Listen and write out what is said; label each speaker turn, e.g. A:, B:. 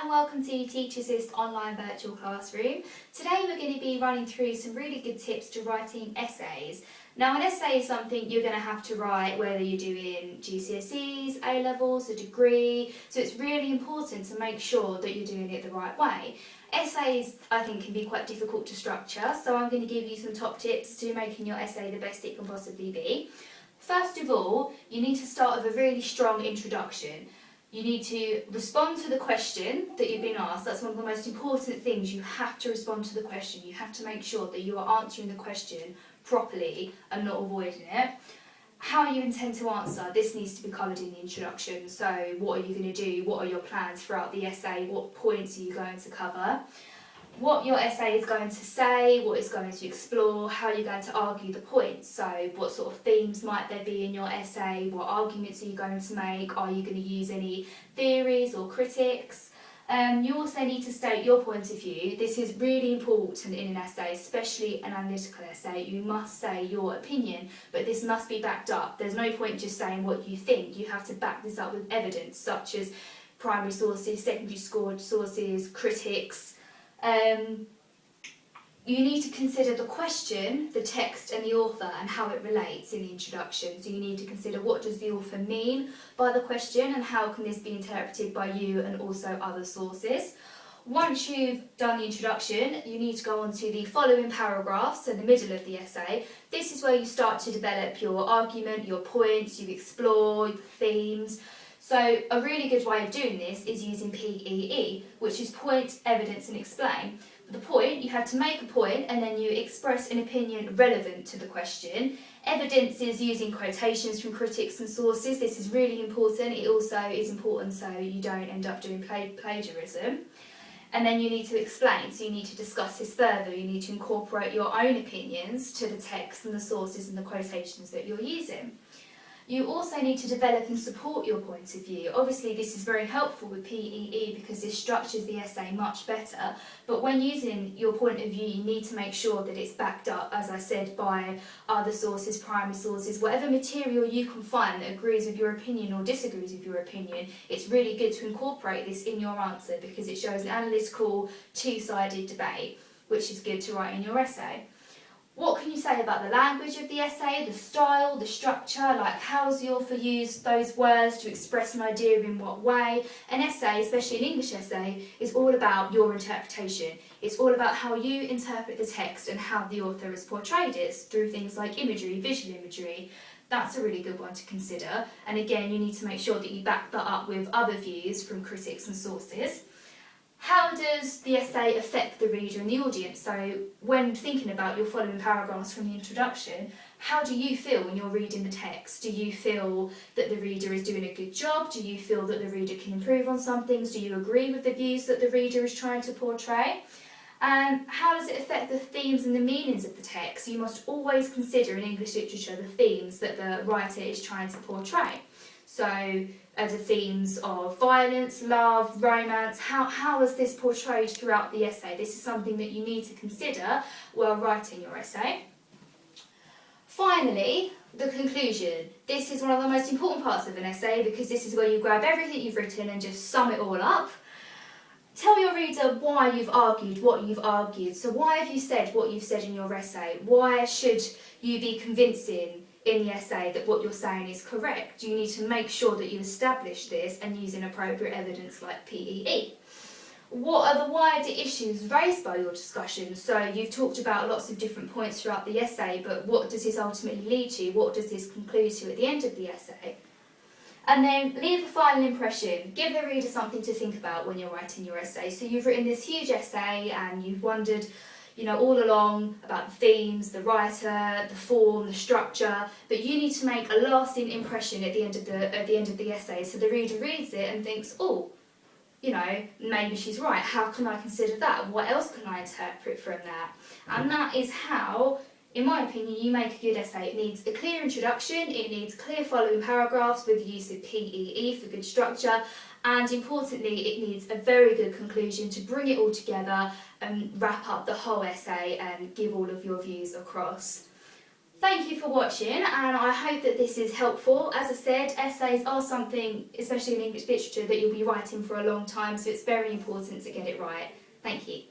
A: and welcome to Teach Assist online virtual classroom. Today we're going to be running through some really good tips to writing essays. Now an essay is something you're going to have to write whether you're doing GCSEs, A-levels, a degree, so it's really important to make sure that you're doing it the right way. Essays I think can be quite difficult to structure, so I'm going to give you some top tips to making your essay the best it can possibly be. First of all, you need to start with a really strong introduction. You need to respond to the question that you've been asked. That's one of the most important things. You have to respond to the question. You have to make sure that you are answering the question properly and not avoiding it. How you intend to answer, this needs to be covered in the introduction. So what are you going to do? What are your plans throughout the essay? What points are you going to cover? What your essay is going to say, what it's going to explore, how you're going to argue the points. So what sort of themes might there be in your essay, what arguments are you going to make, are you going to use any theories or critics. You also need to state your point of view. This is really important in an essay, especially an analytical essay. You must say your opinion, but this must be backed up. There's no point just saying what you think. You have to back this up with evidence, such as primary sources, secondary sources, critics. You need to consider the question, the text and the author and how it relates in the introduction. So you need to consider what does the author mean by the question and how can this be interpreted by you and also other sources. Once you've done the introduction, you need to go on to the following paragraphs, so the middle of the essay. This is where you start to develop your argument, your points, you explore your themes. So a really good way of doing this is using PEE, which is point, evidence and explain. For the point, you have to make a point and then you express an opinion relevant to the question. Evidence is using quotations from critics and sources. This is really important. It also is important so you don't end up doing plagiarism. And then you need to explain, so you need to discuss this further. You need to incorporate your own opinions to the text and the sources and the quotations that you're using. You also need to develop and support your point of view. Obviously this is very helpful with PEE because this structures the essay much better, but when using your point of view you need to make sure that it's backed up, as I said, by other sources, primary sources, whatever material you can find that agrees with your opinion or disagrees with your opinion. It's really good to incorporate this in your answer because it shows an analytical, two-sided debate, which is good to write in your essay. What can you say about the language of the essay, the style, the structure, like how has the author used those words to express an idea in what way? An essay, especially an English essay, is all about your interpretation. It's all about how you interpret the text and how the author has portrayed it through things like imagery, visual imagery. That's a really good one to consider. And again, you need to make sure that you back that up with other views from critics and sources. How does the essay affect the reader and the audience? So when thinking about your following paragraphs from the introduction, how do you feel when you're reading the text? Do you feel that the reader is doing a good job? Do you feel that the reader can improve on some things? Do you agree with the views that the reader is trying to portray? And how does it affect the themes and the meanings of the text? You must always consider in English literature the themes that the writer is trying to portray. So the themes of violence, love, romance, how is this portrayed throughout the essay? This is something that you need to consider while writing your essay. Finally, the conclusion. This is one of the most important parts of an essay because this is where you grab everything you've written and just sum it all up. Tell your reader why you've argued what you've argued. So why have you said what you've said in your essay? Why should you be convincing in the essay that what you're saying is correct? You need to make sure that you establish this and using appropriate evidence like PEE. What are the wider issues raised by your discussion? So you've talked about lots of different points throughout the essay, but what does this ultimately lead to? What does this conclude to at the end of the essay? And then leave a final impression. Give the reader something to think about when you're writing your essay. So you've written this huge essay and you've wondered all along about the themes, the writer, the form, the structure, but you need to make a lasting impression at the end of the essay so the reader reads it and thinks, oh, maybe she's right, how can I consider that? What else can I interpret from that? And that is how, in my opinion, you make a good essay. It needs a clear introduction, it needs clear following paragraphs with the use of PEE for good structure, and importantly it needs a very good conclusion to bring it all together and wrap up the whole essay and give all of your views across. Thank you for watching, and I hope that this is helpful. As I said, essays are something, especially in English literature, that you'll be writing for a long time, so it's very important to get it right. Thank you.